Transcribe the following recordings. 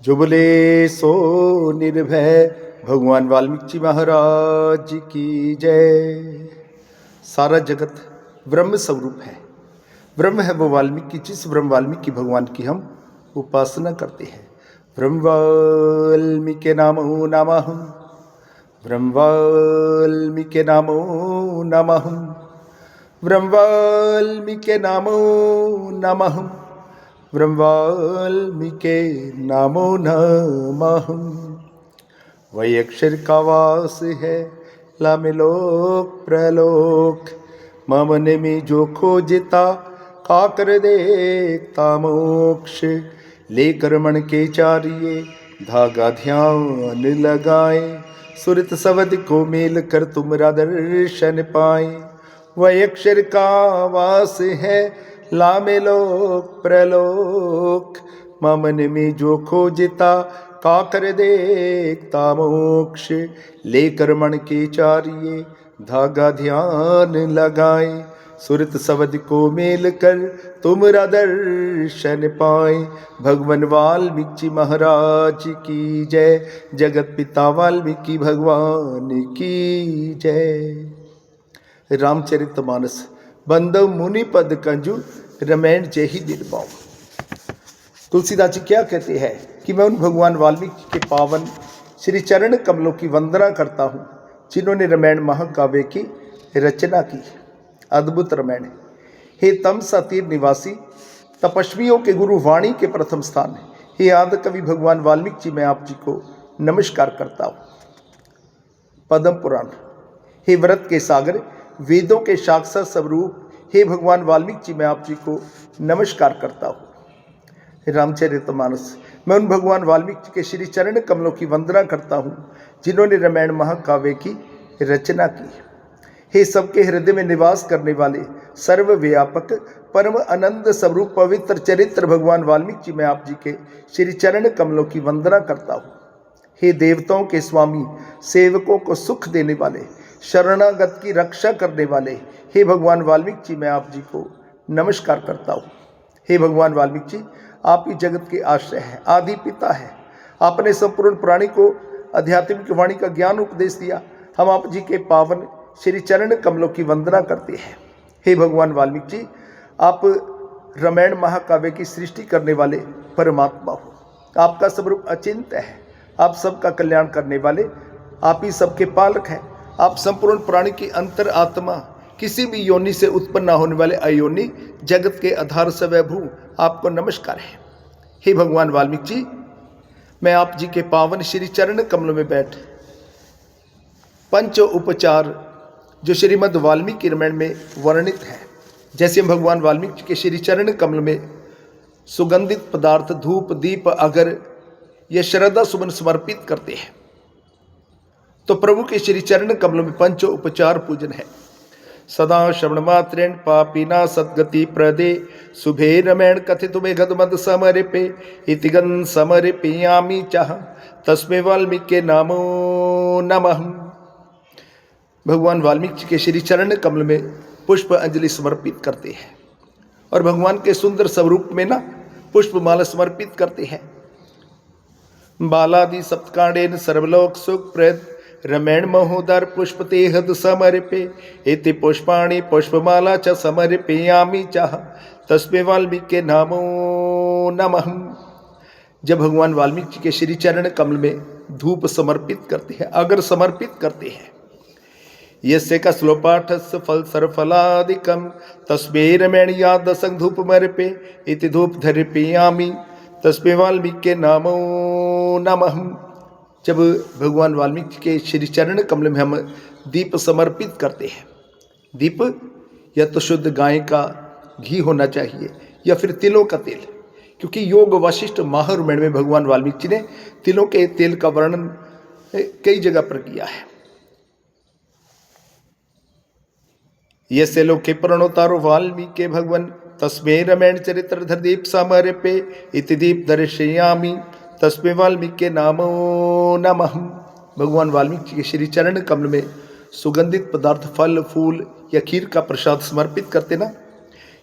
जो बोले सो निर्भय भगवान वाल्मीकि जी महाराज की जय। सारा जगत ब्रह्म स्वरूप है। ब्रह्म है वो वाल्मीकि, जिस ब्रह्म वाल्मीकि भगवान की हम उपासना करते हैं। ब्रह्म वाल्मीकि नामो नमः, ब्रह्म वाल्मीकि नामो नमः, ब्रह्म वाल्मीकि नामो नमः, ब्रह्म वाल्मीकि नामो नमः। वही अक्षर का वास है, लामे लोक प्रलोक। ममन में जो खोजता काकर देखता मोक्ष। लेकर मन के चारिये धागा ध्यान लगाए। सुरत सवद को मेल कर तुमरा दर्शन पाए। वह अक्षर का वास है, लामे लोक प्रलोक। ममन में जो खोजता काकर देखता मोक्ष। लेकर मन के चारिये धागा ध्यान लगाए। सुरत शब्द को मेल कर तुमरा दर्शन पाए। भगवान वाल्मीकि महाराज की जय। जगत पिता वाल्मीकि भगवान की जय। रामचरितमानस बंदव मुनि पद कंजु रमैन जय ही निर्भाव। तुलसीदास जी क्या कहते हैं कि मैं उन भगवान वाल्मीकि के पावन श्री चरण कमलों की वंदना करता हूँ जिन्होंने रामायण महाकाव्य की रचना की। अद्भुत रामायण। हे तमसा तीर निवासी, तपस्वियों के गुरु, वाणी के प्रथम स्थान। हे आदि कवि भगवान वाल्मीकि जी, मैं आप जी को नमस्कार करता हूँ। पद्म पुराण। हे व्रत के सागर, वेदों के साक्षात स्वरूप, हे भगवान वाल्मीकि जी, मैं आप जी को नमस्कार करता हूँ। रामचरितमानस। मैं उन भगवान वाल्मीकि जी के श्री चरण कमलों की वंदना करता हूँ जिन्होंने रामायण महाकाव्य की रचना की। हे सबके हृदय में निवास करने वाले, सर्वव्यापक, परम आनंद स्वरूप, पवित्र चरित्र भगवान वाल्मीकि जी, मैं आप जी के श्री चरण कमलों की वंदना करता हूँ। हे देवताओं के स्वामी, सेवकों को सुख देने वाले, शरणागत की रक्षा करने वाले, हे भगवान वाल्मीकि जी, मैं आप जी को नमस्कार करता हूँ। हे भगवान वाल्मीकि जी, आप ही जगत के आश्रय हैं, आदि पिता है। आपने संपूर्ण प्राणी को आध्यात्मिक वाणी का ज्ञान उपदेश दिया। हम आप जी के पावन श्री चरण कमलों की वंदना करते हैं। हे भगवान वाल्मीकि जी, आप रामायण महाकाव्य की सृष्टि करने वाले परमात्मा हो। आपका स्वरूप अचिंत्य है। आप सबका कल्याण करने वाले, आप ही सबके पालक हैं। आप संपूर्ण प्राणी की अंतर आत्मा, किसी भी योनि से उत्पन्न न होने वाले अयोनि, जगत के आधार स्वयंभू, आपको नमस्कार है। हे भगवान वाल्मीकि जी, मैं आप जी के पावन श्री चरण कमलों में बैठ पंच उपचार जो श्रीमद् वाल्मीकि रामायण में वर्णित है, जैसे हम भगवान वाल्मीकि जी के श्री चरण कमल में सुगंधित पदार्थ, धूप, दीप, अगर यह श्रद्धा सुमन समर्पित करते हैं, तो प्रभु के श्री चरण कमलों में पंच उपचार पूजन है। सदा श्रवण मात्रेण पापिना सद्गति प्रदे, शुभे रमैण कथित मेघदमद समर्पे, इतिगन समर्पयामि चाह, तस्मै वाल्मीकि नामो नमः। भगवान वाल्मीकि जी के श्री चरण कमल में पुष्प अंजलि समर्पित करते हैं और भगवान के सुंदर स्वरूप में ना पुष्पमाला समर्पित करते हैं। बालादि सप्तकांडेन सर्वलोक सुखप्रद, रमैण महोदर पुष्प तेहद समर्पे, इति पुष्पाणि पुष्पमाला च समर्पयामि चाह, तस्मै वाल्मीकि नामो नमः। जब भगवान वाल्मीकि जी के श्री चरण कमल में धूप समर्पित करते हैं, अगर समर्पित करते हैं, यस्य कस्लोपाठस्य फल सर्वफलादिकं, तस्मै रमैण यादसं धूपमर्पे, इति धूपधर्पयामि, तस्मै वाल्मीकि नामो नमः। जब भगवान वाल्मीकि के श्री चरण कमल में हम दीप समर्पित करते हैं, दीप या तो शुद्ध गाय का घी होना चाहिए या फिर तिलों का तेल, क्योंकि योग वशिष्ठ महारामायण में भगवान वाल्मीकि जी ने तिलों के तेल का वर्णन कई जगह पर किया है। यस्य लोके प्रणोतारो वाल्मीकि भगवन्, तस्मै रामायण चरित्रधर दीप समर्पे, इति दीप दर्शयामि, तस्मै वाल्मीकि नामो नमः। भगवान वाल्मीकि के श्री चरण कमल में सुगंधित पदार्थ, फल, फूल या खीर का प्रसाद समर्पित करते ना,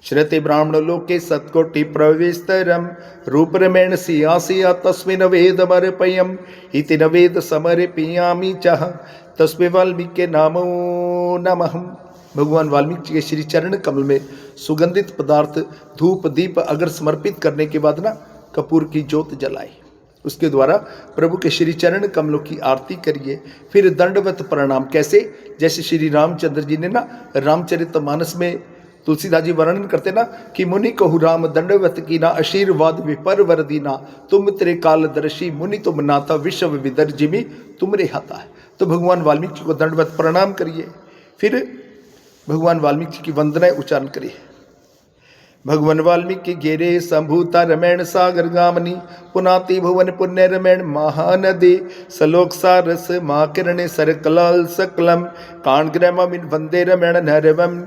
श्रुति ब्राह्मण लोके सत्कोटि प्रवेशतरम रूप रमेण सिया तस्मिन् वेदमर्पयम् इति न वेद समर्पयामि चह तस्मै वाल्मीकि नामो नमः। भगवान वाल्मीकि जी के श्री चरण कमल में सुगंधित पदार्थ धूप दीप अगर समर्पित करने के बाद ना कपूर की ज्योत जलाई, उसके द्वारा प्रभु के श्री चरण कमलों की आरती करिए। फिर दंडवत प्रणाम, कैसे? जैसे श्री रामचंद्र जी ने ना रामचरितमानस में तुलसीदास जी वर्णन करते ना कि मुनि कहु राम दंडवत की ना आशीर्वाद विपर वर दीना तुम तेरे काल दर्शी मुनि तुम नाथा विश्व विदर जिमी तुम रे हाथा है। तो भगवान वाल्मीकि जी को दंडवत प्रणाम करिए। फिर भगवान वाल्मीकि जी की वंदनाएं उच्चारण करिए। भगवान वाल्मीकि गेरे संभूता रमैण सागर गामनी पुनाति भुवन पुण्य रमैण महानदी सलोक सारस मा किरणे सरकलाल सकलम कान ग्रमिन वंदे रमैण नरवम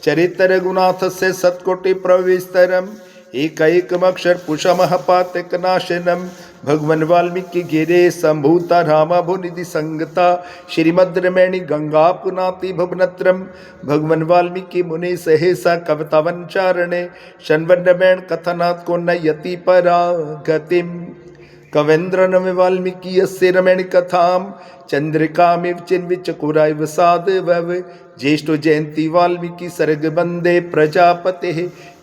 चरित्र गुणाथ से सत्कोटि प्रविस्तरम एक अक्षर पुषमः पातक नाशनम। भगवान वाल्मीकि गिरे संभूता रामा भुनिधि संगता श्रीमद रमैणी गंगा पुनाति भुवनत्रम। भगवान वाल्मीकि मुनि सहेसा कविता वंचारणे शन्वन रमैण कथनात् को नयति परा गतिम। कवेन्द्र नम वाल्मीकि यस्य रमैण कथाम चंद्रिकामिव चिन्विच कुराइव साधवव ज्येष्ठो जयंती वाल्मीकि सर्ग बंदे प्रजापते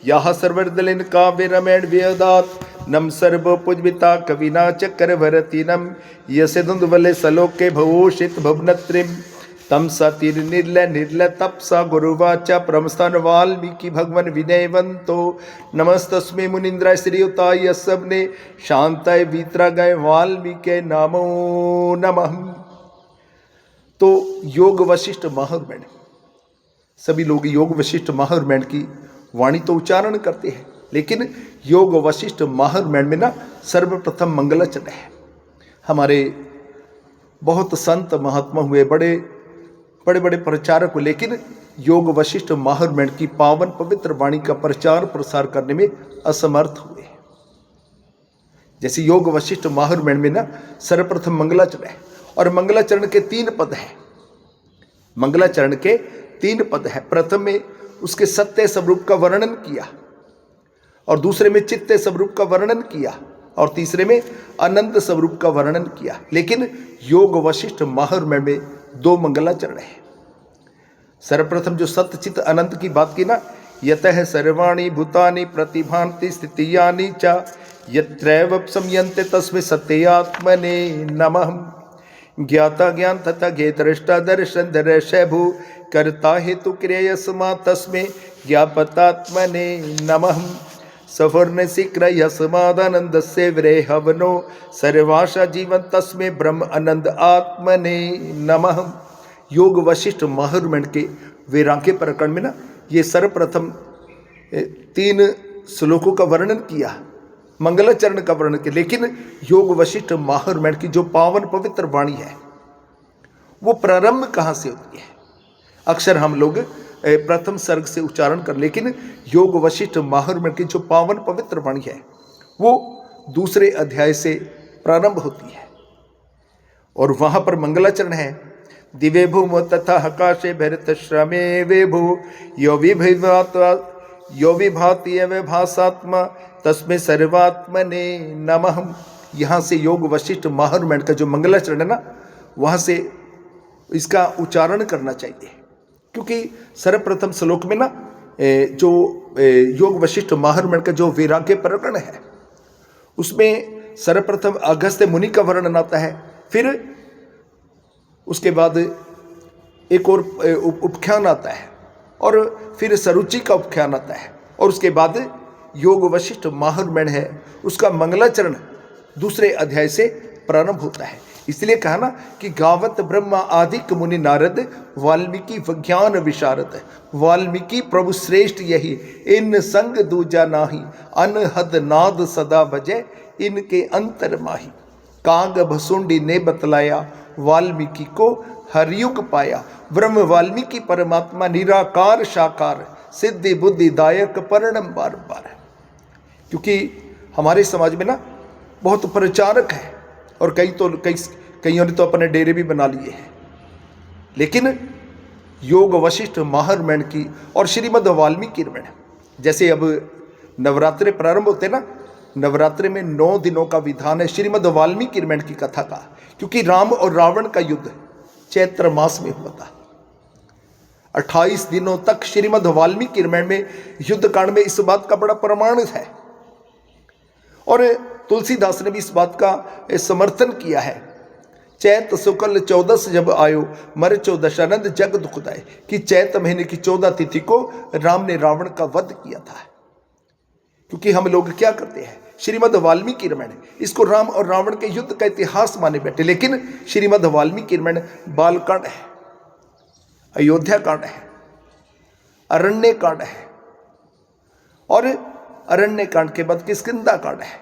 यह सर्वदलिन काव्य रमैण व्यदात नम सर्व पुजबिता कविना चक्रवर्ती नम यसे धुंधवले सलोके भवोषित भवनत्रिम तम सतीर निर्लय निर्लय तपसा गुरुवाचा प्रमस्थान वाल्मीकि भगवन विनयवंतो नमस्तस्मै मुनिंद्राय श्रीयुताय सबने शांताय वीतरा गए वाल्मीकि नामो नमः। तो योग वशिष्ठ महारमैण, सभी लोग योग वशिष्ठ महारमैण की वाणी तो उच्चारण करते हैं, लेकिन योग वशिष्ठ महारमैण में ना सर्वप्रथम मंगलाचरण है। हमारे बहुत संत महात्मा हुए, बड़े बड़े प्रचारक हुए, लेकिन योग वशिष्ठ महारमैण की पावन पवित्र वाणी का प्रचार प्रसार करने में असमर्थ हुए। जैसे योग वशिष्ठ महारमैण में ना सर्वप्रथम मंगलाचरण है, और मंगलाचरण के 3 पद हैं। मंगलाचरण के 3 पद है। प्रथम में उसके सत्य स्वरूप का वर्णन किया, और दूसरे में चित्त स्वरूप का वर्णन किया, और तीसरे में अनंत स्वरूप का वर्णन किया। लेकिन योग वशिष्ठ महारमैण में 2 मंगलाचरण है। सर्वप्रथम जो सत्य चित्त अनंत की बात की ना, यतः सर्वाणि भूतानि प्रतिभान्ति स्थितियानि च यत्रैव संयन्ते तस्मै सत्यात्मने नमः। ज्ञाता ज्ञान तथा ज्ञे दृष्टा दर्शन दर्शय भू कर्ता हेतु क्रियस्मा तस्मै ज्ञापतात्मने नमः। सफर्ण शीघ्र यस्मादानंद से विरेहवनो सर्वाशा जीवन तस्मै ब्रह्म आनंद आत्मने नमः। योग वशिष्ठ महारमैण के वेरांके प्रकरण में ना ये सर्वप्रथम 3 श्लोकों का वर्णन किया, मंगलाचरण का वर्णन किया। लेकिन योग वशिष्ठ महारमैण की जो पावन पवित्र वाणी है वो प्रारंभ कहाँ से होती है? अक्सर हम लोग प्रथम सर्ग से उच्चारण कर, लेकिन योग वशिष्ठ महारमैण की जो पावन पवित्र वाणी है वो दूसरे अध्याय से प्रारंभ होती है, और वहाँ पर मंगलाचरण है। दिवे भूमो तथा आकाशे भरत श्रमे वे भू यो विभाति एव भासात्मा तस्मै सर्वात्मने नमः। यहाँ से योग वशिष्ठ महारमैण का जो मंगलाचरण है ना, वहाँ से इसका उच्चारण करना चाहिए, क्योंकि सर्वप्रथम श्लोक में ना जो योग वशिष्ठ महारमैण का जो वैराग्य प्रकरण है उसमें सर्वप्रथम अगस्त्य मुनि का वर्णन आता है, फिर उसके बाद एक और उपख्यान आता है, और फिर सरुचि का उपख्यान आता है, और उसके बाद योग वशिष्ठ महारमैण है उसका मंगलाचरण दूसरे अध्याय से प्रारंभ होता है। इसलिए कहा ना कि गावत ब्रह्मा आदिक मुनि नारद वाल्मीकि विज्ञान विशारद। वाल्मीकि प्रभु श्रेष्ठ यही इन संग दूजा नाही अनहद नाद सदा बजय इनके अंतर माही। काग भसुंडी ने बतलाया वाल्मीकि को हरयुग पाया। ब्रह्म वाल्मीकि परमात्मा निराकार साकार सिद्धि बुद्धि दायक परिणम बार बार। क्योंकि हमारे समाज में ना बहुत प्रचारक है, और कईयों ने तो अपने डेरे भी बना लिए हैं, लेकिन योग वशिष्ठ महारमैण की और श्रीमद् वाल्मीकि रामायण जैसे अब नवरात्रे प्रारंभ होते ना, नवरात्रे में 9 दिनों का विधान है श्रीमद् वाल्मीकि रामायण की कथा का, क्योंकि राम और रावण का युद्ध चैत्र मास में हुआ था। 28 दिनों तक श्रीमद् वाल्मीकि रामायण में युद्ध कांड में इस बात का बड़ा प्रमाण है, और तुलसीदास ने भी इस बात का समर्थन किया है। चैत शुक्ल 14 जब आयो मर 14 अनंत जग दुखदाय, कि चैत महीने की 14 तिथि को राम ने रावण का वध किया था। क्योंकि हम लोग क्या करते हैं, श्रीमद् वाल्मीकि रामायण इसको राम और रावण के युद्ध का इतिहास माने बैठे, लेकिन श्रीमद् वाल्मीकि रामायण बालकांड है, अयोध्या कांड है, अरण्य कांड है, और अरण्य कांड के बाद किष्किंधा कांड है,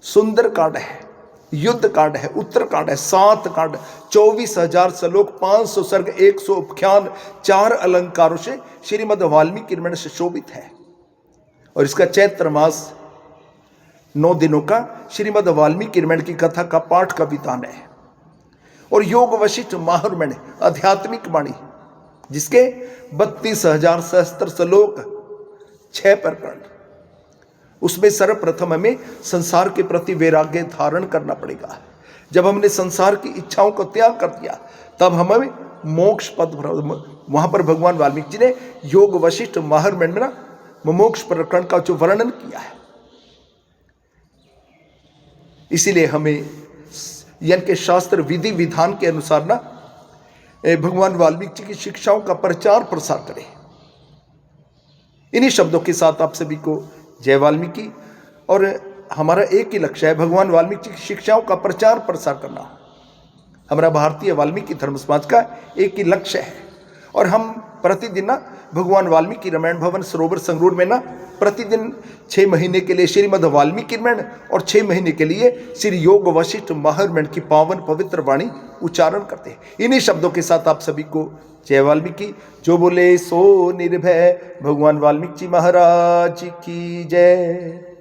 सुंदर कांड है, युद्ध कांड है, उत्तर कांड है, 7 कांड, 24,000 श्लोक, 500 सर्ग, 100 उपाख्यान, 4 अलंकारों से श्रीमद् वाल्मीकि रामायण से शोभित है। और इसका चैत्र मास 9 दिनों का श्रीमद् वाल्मीकि रामायण की कथा का पाठ का विधान है। और योग वशिष्ठ महारामायण आध्यात्मिक वाणी, जिसके 32,000 सहस्त्र श्लोक, 6 प्रकरण, उसमें सर्वप्रथम हमें संसार के प्रति वैराग्य धारण करना पड़ेगा। जब हमने संसार की इच्छाओं को त्याग कर दिया, तब हमें मोक्ष पद, वहां पर भगवान वाल्मीकि जी ने योग वशिष्ठ महारामायण में ना मोक्ष प्रकरण का जो वर्णन किया है। इसीलिए हमें यानी के शास्त्र विधि विधान के अनुसार ना भगवान वाल्मीकि जी की शिक्षाओं का प्रचार प्रसार करें। इन्हीं शब्दों के साथ आप सभी को जय वाल्मीकि। और हमारा एक ही लक्ष्य है, भगवान वाल्मीकि की शिक्षाओं का प्रचार प्रसार करना। हमारा भारतीय वाल्मीकि धर्म समाज का एक ही लक्ष्य है। और हम प्रतिदिन ना भगवान वाल्मीकि रामायण भवन सरोवर संगरूर में ना प्रतिदिन 6 महीने के लिए श्रीमद् वाल्मीकि रामायण और 6 महीने के लिए श्री योग वशिष्ठ महारामायण की पावन पवित्र वाणी उच्चारण करते हैं। इन्हीं शब्दों के साथ आप सभी को जय वाल्मीकि। जो बोले सो निर्भय, भगवान वाल्मीकि जी महाराज की जय।